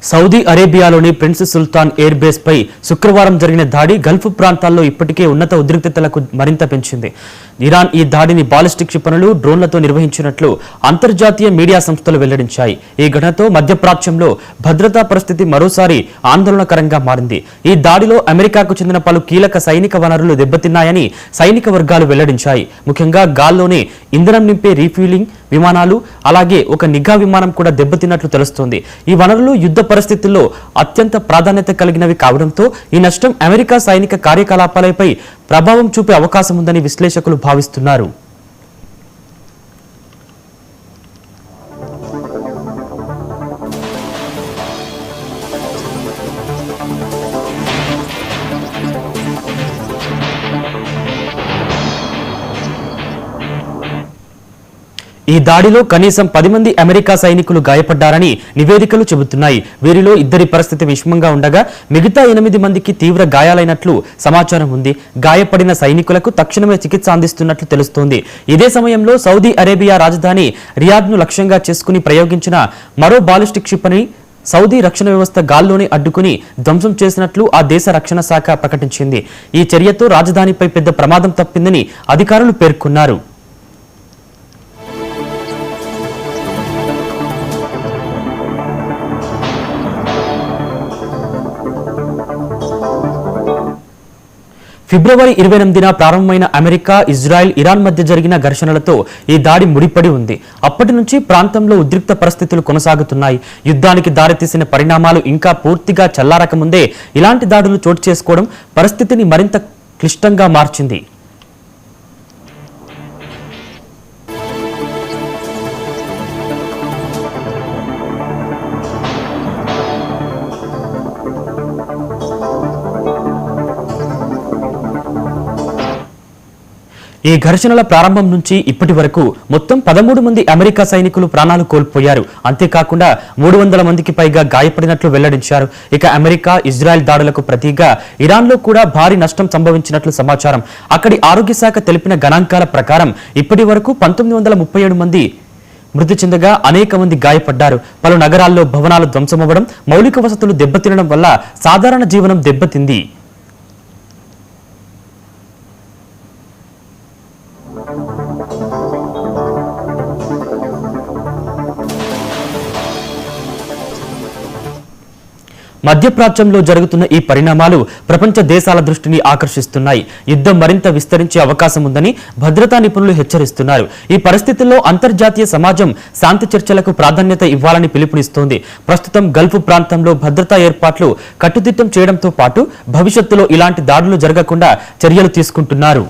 Saudi అరేబియాలోని prince సుల్తాన్ air base పై శుక్రవారం జరిగిన దాడి గల్ఫ్ ప్రాంతాల్లో ఇప్పటికే ఉన్నత ఉద్రిక్తతలకు మరింత పెంచింది. ఇరాన్ ఈ దాడిని బాలిస్టిక్ క్షిపణులు, డ్రోన్లతో నిర్వహించినట్లు అంతర్జాతీయ మీడియా సంస్థలు వెల్లడించాయి. ఈ ఘటనతో మధ్యప్రాచ్యంలో భద్రతా పరిస్థితి మరోసారి ఆందోళనకరంగా మారింది. ఈ దాడిలో అమెరికాకు చెందిన పలు కీలక సైనిక వనరులు దెబ్బతిన్నాయని సైనిక వర్గాలు వెల్లడించాయి. ముఖ్యంగా గాల్లోనే ఇంధనం నింపే రీఫ్యూలింగ్ విమానాలు, అలాగే ఒక నిఘా విమానం కూడా దెబ్బతిన్నట్లు తెలుస్తోంది. ఈ వనరులు యుద్ధ పరిస్థితుల్లో అత్యంత ప్రాధాన్యత కలిగినవి కావడంతో ఈ నష్టం అమెరికా సైనిక కార్యకలాపాలపై ప్రభావం చూపే అవకాశం ఉందని విశ్లేషకులు భావిస్తున్నారు. ఈ దాడిలో కనీసం 10 మంది అమెరికా సైనికులు గాయపడ్డారని నివేదికలు చెబుతున్నాయి. వీరిలో 2 పరిస్థితి విషమంగా ఉండగా మిగతా 8 మందికి తీవ్ర గాయాలైనట్లు సమాచారం ఉంది. గాయపడిన సైనికులకు తక్షణమే చికిత్స అందిస్తున్నట్లు తెలుస్తోంది. ఇదే సమయంలో సౌదీ అరేబియా రాజధాని రియాద్ను లక్ష్యంగా చేసుకుని ప్రయోగించిన మరో బాలిస్టిక్ క్షిపణి సౌదీ రక్షణ వ్యవస్థ గాల్లోనే అడ్డుకుని ధ్వంసం చేసినట్లు ఆ దేశ రక్షణ శాఖ ప్రకటించింది. ఈ చర్యతో రాజధానిపై పెద్ద ప్రమాదం తప్పిందని అధికారులు పేర్కొన్నారు. ఫిబ్రవరి 28న ప్రారంభమైన అమెరికా, ఇజ్రాయెల్, ఇరాన్ మధ్య జరిగిన ఘర్షణలతో ఈ దాడి ముడిపడి ఉంది. అప్పటి నుంచి ప్రాంతంలో ఉద్రిక్త పరిస్థితులు కొనసాగుతున్నాయి. యుద్ధానికి దారితీసిన పరిణామాలు ఇంకా పూర్తిగా చల్లారకముందే ఇలాంటి దాడులు చోటు చేసుకోవడం పరిస్థితిని మరింత క్లిష్టంగా మార్చింది. ఈ ఘర్షణల ప్రారంభం నుంచి ఇప్పటి వరకు మొత్తం 13 మంది అమెరికా సైనికులు ప్రాణాలు కోల్పోయారు. అంతేకాకుండా 300 మందికి పైగా గాయపడినట్లు వెల్లడించారు. ఇక అమెరికా, ఇజ్రాయెల్ దాడులకు ప్రతిగా ఇరాన్లో కూడా భారీ నష్టం సంభవించినట్లు సమాచారం. అక్కడి ఆరోగ్య శాఖ తెలిపిన గణాంకాల ప్రకారం ఇప్పటి వరకు 1937 మంది మృతి చెందగా అనేక మంది గాయపడ్డారు. పలు నగరాల్లో భవనాలు ధ్వంసమవ్వడం, మౌలిక వసతులు దెబ్బతినడం వల్ల సాధారణ జీవనం దెబ్బతింది. మధ్యప్రాచ్యంలో జరుగుతున్న ఈ పరిణామాలు ప్రపంచ దేశాల దృష్టిని ఆకర్షిస్తున్నాయి. యుద్ధం మరింత విస్తరించే అవకాశం ఉందని భద్రతా నిపుణులు హెచ్చరిస్తున్నారు. ఈ పరిస్థితుల్లో అంతర్జాతీయ సమాజం శాంతి చర్చలకు ప్రాధాన్యత ఇవ్వాలని పిలుపునిస్తోంది. ప్రస్తుతం గల్ఫ్ ప్రాంతంలో భద్రతా ఏర్పాట్లు కట్టుదిట్టం చేయడంతో పాటు భవిష్యత్తులో ఇలాంటి దాడులు జరగకుండా చర్యలు తీసుకుంటున్నారు.